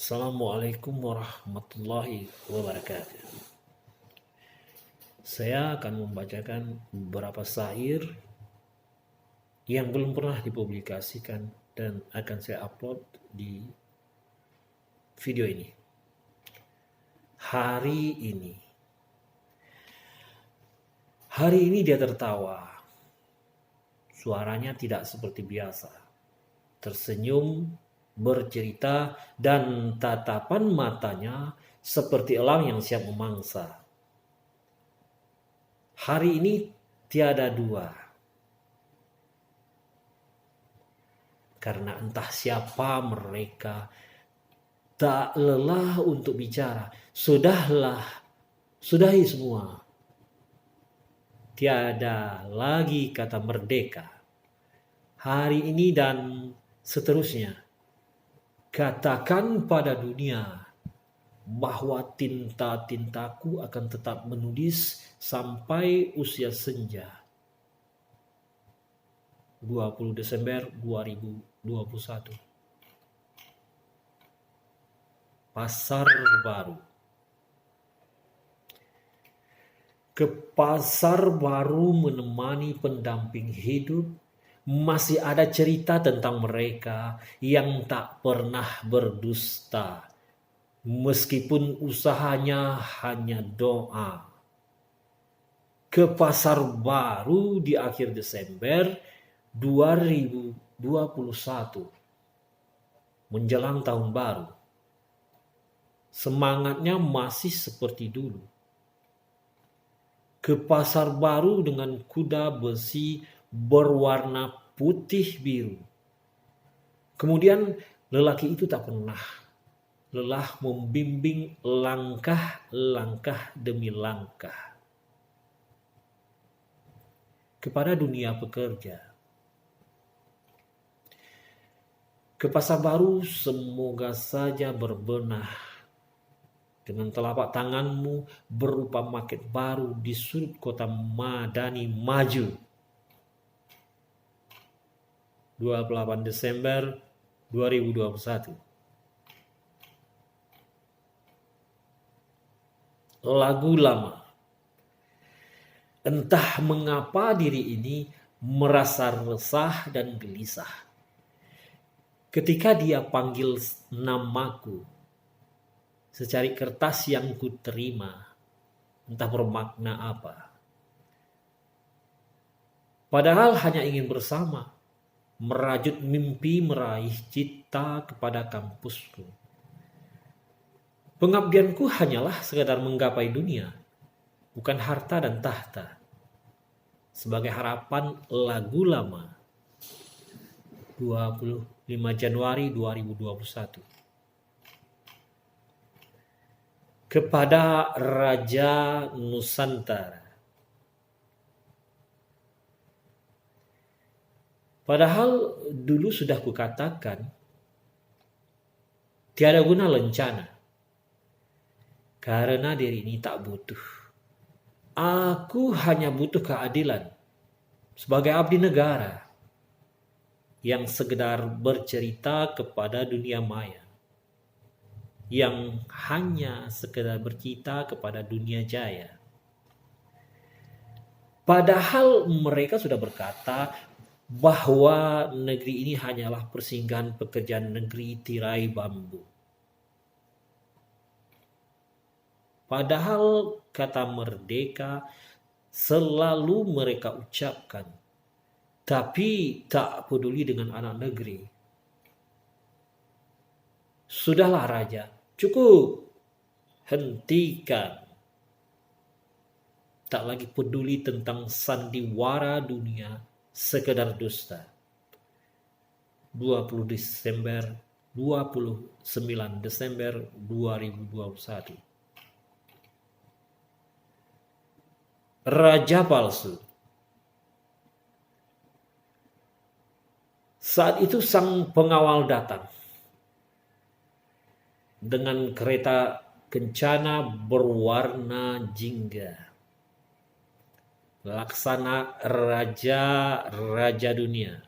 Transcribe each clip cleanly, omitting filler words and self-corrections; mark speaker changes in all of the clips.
Speaker 1: Assalamualaikum warahmatullahi wabarakatuh. Saya akan membacakan beberapa syair yang belum pernah dipublikasikan dan akan saya upload di video ini. Hari ini dia tertawa. Suaranya tidak seperti biasa. Tersenyum, bercerita, dan tatapan matanya seperti elang yang siap memangsa. Hari ini tiada dua. Karena entah siapa mereka tak lelah untuk bicara. Sudahi semua. Tiada lagi kata merdeka. Hari ini dan seterusnya. Katakan pada dunia bahwa tinta-tintaku akan tetap menulis sampai usia senja. 20 Desember 2021. Pasar baru. Ke pasar baru menemani pendamping hidup. Masih ada cerita tentang mereka yang tak pernah berdusta. Meskipun usahanya hanya doa. Ke pasar baru di akhir Desember 2021. Menjelang tahun baru. Semangatnya masih seperti dulu. Ke pasar baru dengan kuda besi berwarna putih biru. Kemudian lelaki itu tak pernah lelah membimbing langkah-langkah demi langkah kepada dunia pekerja. Ke pasar baru semoga saja berbenah dengan telapak tanganmu berupa market baru di sudut kota Madani maju. 28 Desember 2021. Lagu lama. Entah mengapa diri ini merasa resah dan gelisah. Ketika dia panggil namaku, secari kertas yang kuterima, entah bermakna apa. Padahal hanya ingin bersama, merajut mimpi meraih cita kepada kampusku. Pengabdianku hanyalah sekadar menggapai dunia, bukan harta dan tahta. Sebagai harapan lagu lama. 25 Januari 2021. Kepada Raja Nusantara. Padahal dulu sudah kukatakan, tiada guna lencana. Karena diri ini tak butuh. Aku hanya butuh keadilan sebagai abdi negara yang sekedar bercerita kepada dunia maya, yang hanya sekedar bercerita kepada dunia jaya. Padahal mereka sudah berkata bahwa negeri ini hanyalah persinggahan pekerjaan negeri tirai bambu. Padahal kata merdeka selalu mereka ucapkan, tapi tak peduli dengan anak negeri. Sudahlah Raja, cukup, hentikan. Tak lagi peduli tentang sandiwara dunia sekedar dusta. 29 Desember 2021. Raja palsu. Saat itu sang pengawal datang dengan kereta kencana berwarna jingga. Laksana raja dunia.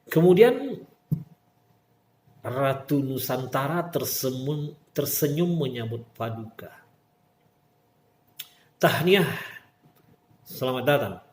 Speaker 1: Kemudian Ratu Nusantara tersenyum menyambut Paduka. Tahniah, selamat datang.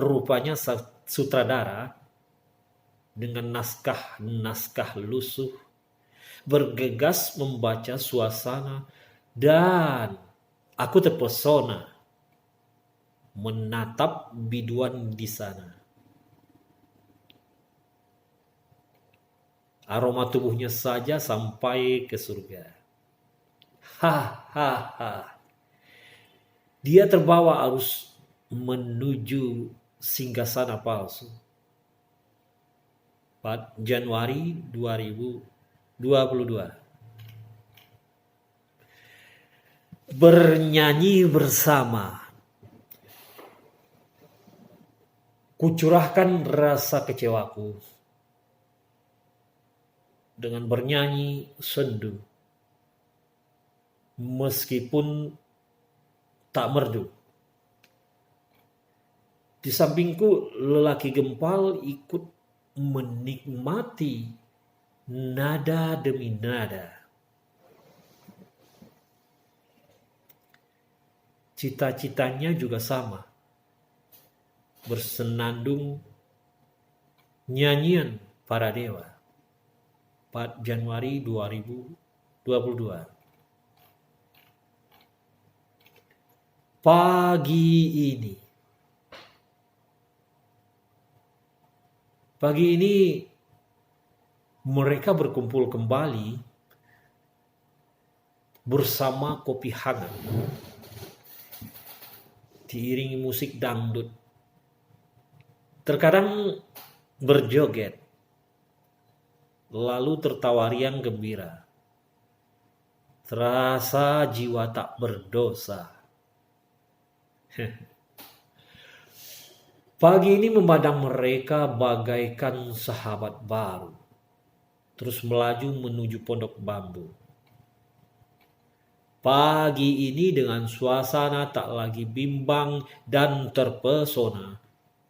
Speaker 1: Rupanya sutradara dengan naskah lusuh bergegas membaca suasana dan aku terpesona menatap biduan di sana. Aroma tubuhnya saja sampai ke surga. Hahaha. Dia terbawa arus menuju singgasana palsu. 4 Januari 2022. Bernyanyi bersama. Kucurahkan rasa kecewaku dengan bernyanyi sendu. Meskipun tak merdu. Di sampingku lelaki gempal ikut menikmati nada demi nada. Cita-citanya juga sama. Bersenandung nyanyian para dewa. 4 Januari 2022. Pagi ini mereka berkumpul kembali bersama kopi hangat, diiringi musik dangdut, terkadang berjoget, lalu tertawa riang gembira. Terasa jiwa tak berdosa. Pagi ini memandang mereka bagaikan sahabat baru, terus melaju menuju pondok bambu. Pagi ini dengan suasana tak lagi bimbang dan terpesona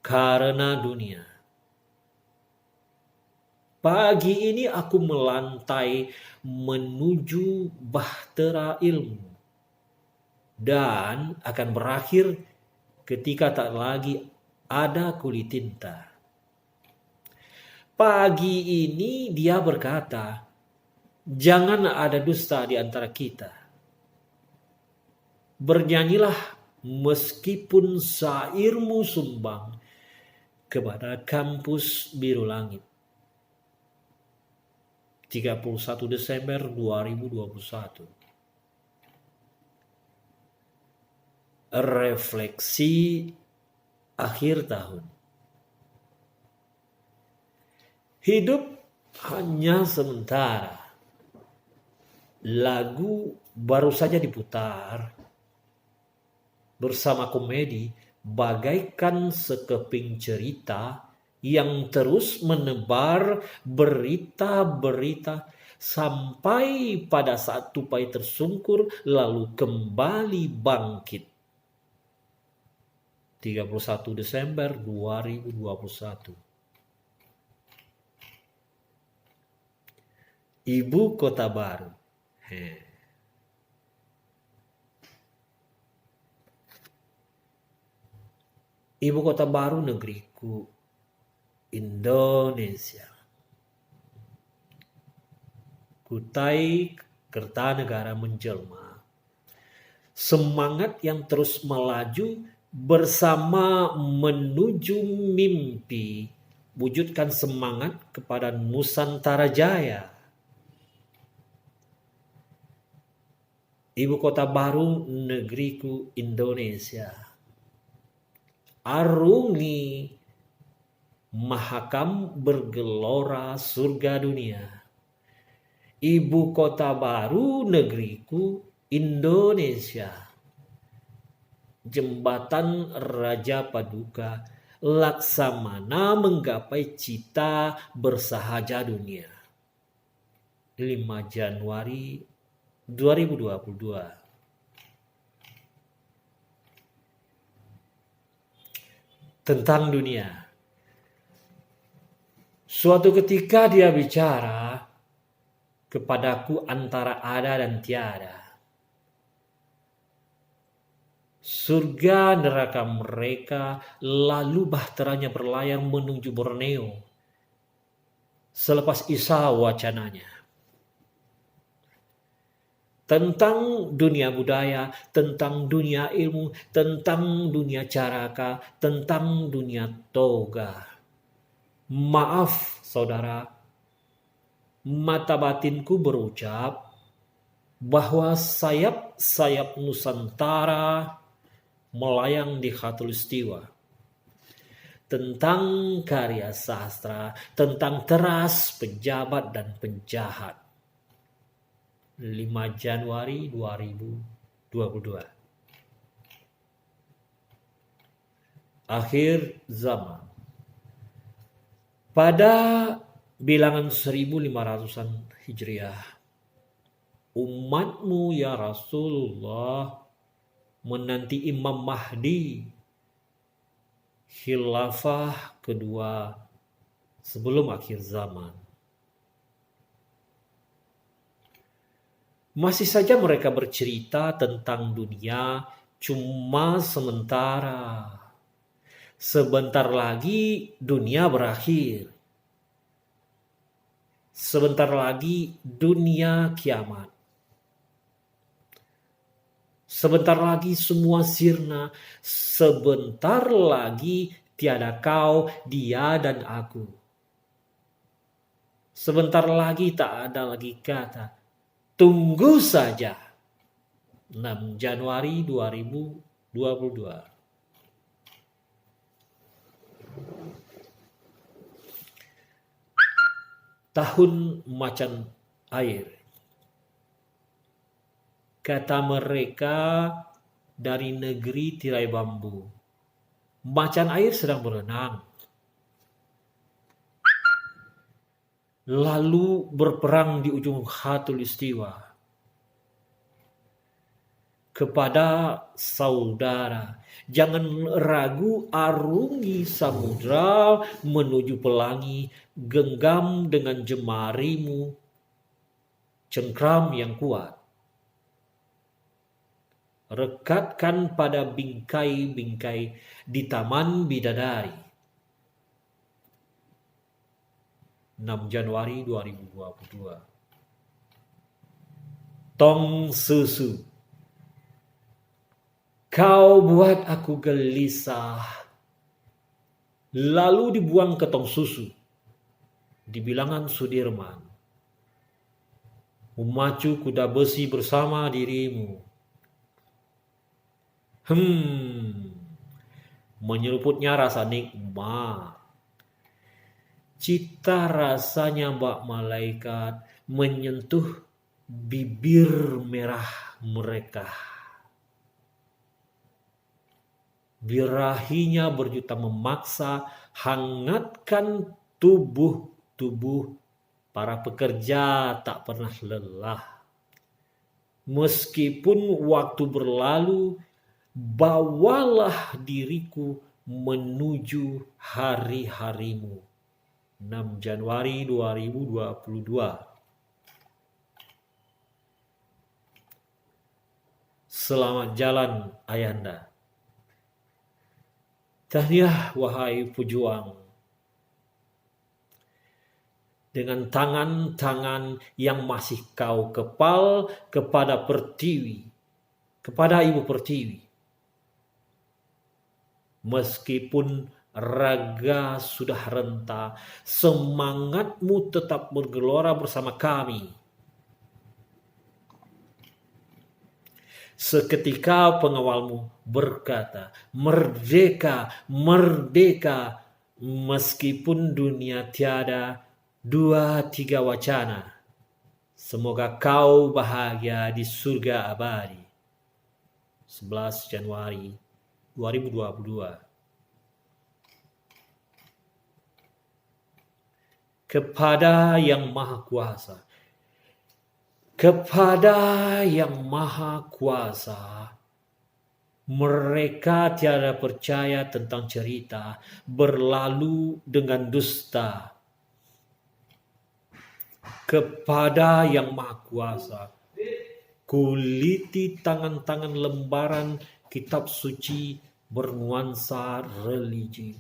Speaker 1: karena dunia. Pagi ini aku melantai menuju bahtera ilmu dan akan berakhir ketika tak lagi ada kulit tinta. Pagi ini dia berkata, jangan ada dusta di antara kita. Bernyanyilah meskipun syairmu sumbang kepada kampus biru langit. 31 Desember 2021. Refleksi akhir tahun. Hidup hanya sementara. Lagu baru saja diputar bersama komedi bagaikan sekeping cerita yang terus menebar berita-berita sampai pada saat tupai tersungkur lalu kembali bangkit. 31 Desember 2021. Ibu kota baru. Ibu kota baru negeriku, Indonesia. Kutai Kertanegara menjelma. Semangat yang terus melaju bersama menuju mimpi, wujudkan semangat kepada Nusantara Jaya. Ibu kota baru negeriku Indonesia. Arungi Mahakam bergelora surga dunia. Ibu kota baru negeriku Indonesia. Jembatan Raja Paduka Laksamana menggapai cita bersahaja dunia. 5 Januari 2022. Tentang dunia. Suatu ketika dia bicara kepadaku antara ada dan tiada. Surga neraka mereka lalu bahteranya berlayar menuju Borneo. Selepas Isa wacananya. Tentang dunia budaya, tentang dunia ilmu, tentang dunia caraka, tentang dunia toga. Maaf saudara, mata batinku berucap bahwa sayap-sayap Nusantara melayang di khatulistiwa. Tentang karya sastra, tentang teras pejabat dan penjahat. 5 Januari 2022. Akhir zaman. Pada bilangan 1500-an Hijriah, umatmu ya Rasulullah menanti Imam Mahdi khilafah kedua sebelum akhir zaman. Masih saja mereka bercerita tentang dunia cuma sementara. Sebentar lagi dunia berakhir. Sebentar lagi dunia kiamat. Sebentar lagi semua sirna. Sebentar lagi tiada kau, dia dan aku. Sebentar lagi tak ada lagi kata. Tunggu saja. 6 Januari 2022. Tahun macan air. Kata mereka dari negeri tirai bambu. Macan air sedang berenang. Lalu berperang di ujung khatulistiwa. Kepada saudara, jangan ragu arungi samudra menuju pelangi, genggam dengan jemarimu cengkram yang kuat. Rekatkan pada bingkai-bingkai di taman bidadari. 6 Januari 2022. Tong susu. Kau buat aku gelisah. Lalu dibuang ke tong susu di bilangan Sudirman. Memacu kuda besi bersama dirimu. Menyeruputnya rasa nikmat. Cita rasanya bak malaikat menyentuh bibir merah mereka. Birahinya berjuta memaksa hangatkan tubuh para pekerja tak pernah lelah. Meskipun waktu berlalu, bawalah diriku menuju hari-harimu. 6 Januari 2022. Selamat jalan Ayanda. Tahniah wahai pejuang. Dengan tangan-tangan yang masih kau kepal kepada Pertiwi, kepada Ibu Pertiwi. Meskipun raga sudah renta, semangatmu tetap bergelora bersama kami. Seketika pengawalmu berkata, merdeka, merdeka, meskipun dunia tiada 2-3 wacana. Semoga kau bahagia di surga abadi. 11 Januari 2022. Kepada Yang Maha Kuasa. Kepada Yang Maha Kuasa, mereka tiada percaya tentang cerita berlalu dengan dusta. kepada Yang Maha Kuasa. Kuliti tangan-tangan lembaran kitab suci bernuansa religi.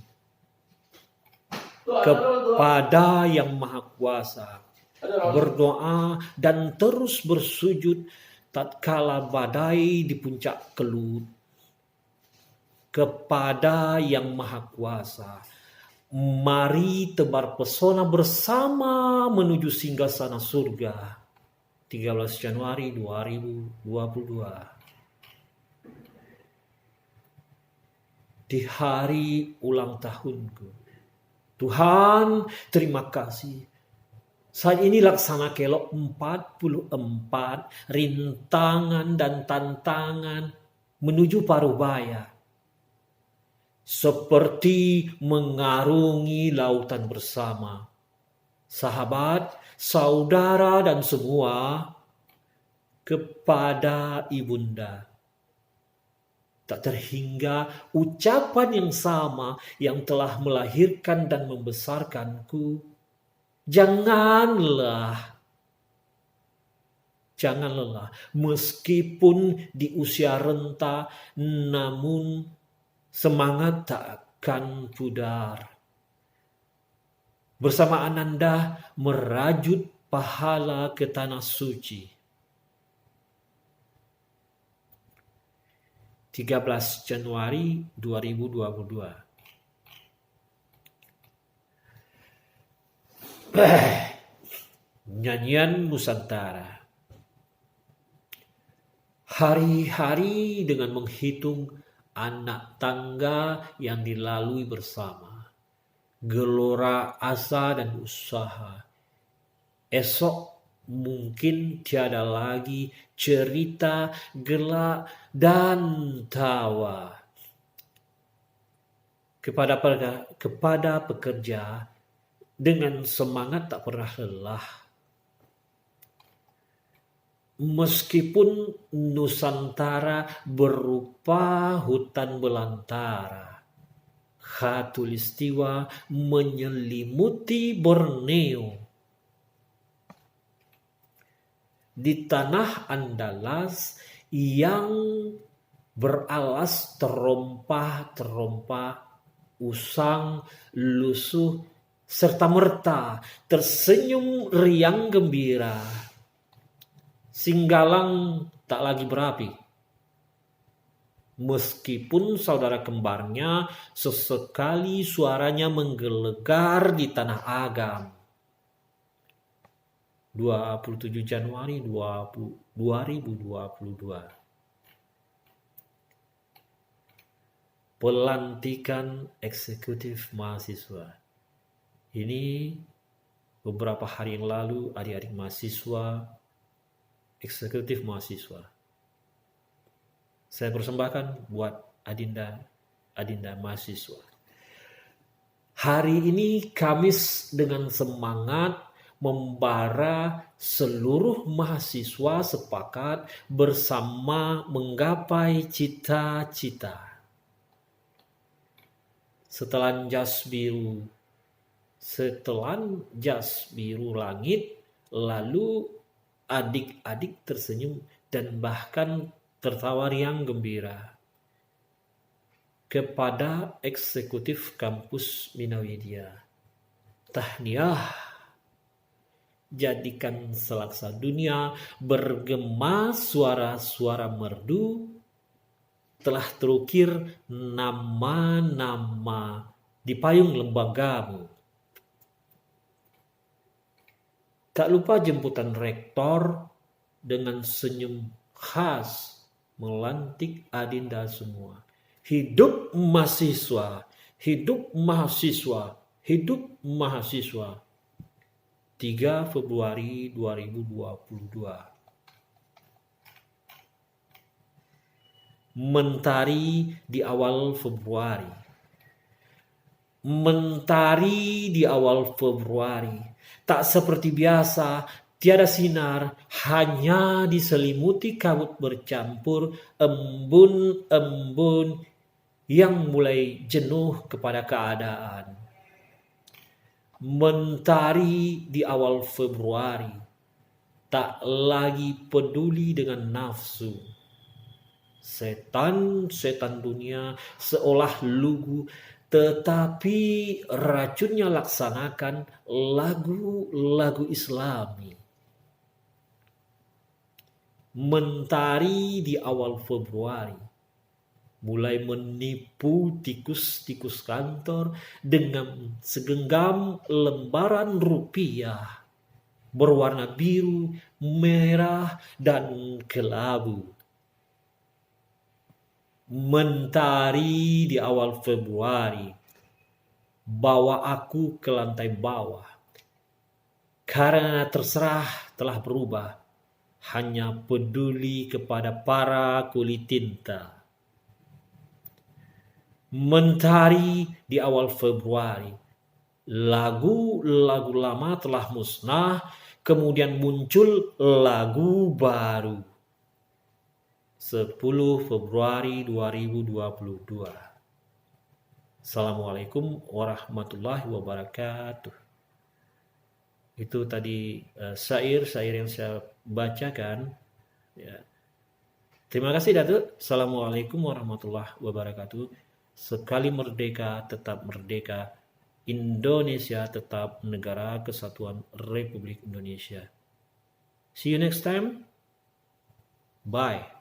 Speaker 1: Kepada Yang Maha Kuasa berdoa dan terus bersujud tatkala badai di puncak kelut. Kepada Yang Maha Kuasa, mari tebar pesona bersama menuju singgasana surga. 13 Januari 2022. Di hari ulang tahunku. Tuhan, terima kasih. Saat ini laksana kelok 44 rintangan dan tantangan menuju Parubaya. Seperti mengarungi lautan bersama. Sahabat, saudara dan semua, kepada Ibunda. Tak terhingga ucapan yang sama yang telah melahirkan dan membesarkanku. Jangan lelah, meskipun di usia renta, namun semangat tak akan pudar. Bersama Ananda merajut pahala ke tanah suci. 13 Januari 2022. Nyanyian Nusantara. Hari-hari dengan menghitung anak tangga yang dilalui bersama. Gelora asa dan usaha. Esok mungkin tiada lagi cerita gelak dan tawa. Kepada pekerja dengan semangat tak pernah lelah. Meskipun Nusantara berupa hutan belantara. Khatulistiwa menyelimuti Borneo. Di tanah Andalas yang beralas terompah-terompah, usang, lusuh, serta merta tersenyum riang gembira. Singgalang tak lagi berapi. Meskipun saudara kembarnya sesekali suaranya menggelegar di Tanah Agam. 27 Januari 2022. Pelantikan eksekutif mahasiswa. Ini beberapa hari yang lalu adik-adik mahasiswa, eksekutif mahasiswa. Saya persembahkan buat adinda mahasiswa. Hari ini Kamis dengan semangat membara seluruh mahasiswa sepakat bersama menggapai cita-cita. Setelan jas biru langit, lalu adik-adik tersenyum dan bahkan tertawa riang gembira. Kepada eksekutif kampus Minawidya, tahniah, jadikan selaksa dunia bergema suara-suara merdu, telah terukir nama-nama di payung lembagamu. Tak lupa jemputan rektor dengan senyum khas melantik adinda semua. Hidup mahasiswa, hidup mahasiswa, hidup mahasiswa. 3 Februari 2022. Mentari di awal Februari. Mentari di awal Februari. Tak seperti biasa, tiada sinar, hanya diselimuti kabut bercampur embun-embun yang mulai jenuh kepada keadaan. Mentari di awal Februari tak lagi peduli dengan nafsu. Setan-setan dunia seolah lugu, tetapi racunnya laksanakan lagu-lagu Islami. Mentari di awal Februari mulai menipu tikus-tikus kantor dengan segenggam lembaran rupiah berwarna biru, merah, dan kelabu. Mentari di awal Februari bawa aku ke lantai bawah, karena terserah telah berubah, hanya peduli kepada para kulit tinta. Mentari di awal Februari, lagu-lagu lama telah musnah, kemudian muncul lagu baru. 10 Februari 2022. Assalamualaikum warahmatullahi wabarakatuh. Itu tadi syair yang saya bacakan. Ya. Terima kasih Datuk. Assalamualaikum warahmatullahi wabarakatuh. Sekali merdeka, tetap merdeka. Indonesia tetap negara kesatuan Republik Indonesia. See you next time. Bye.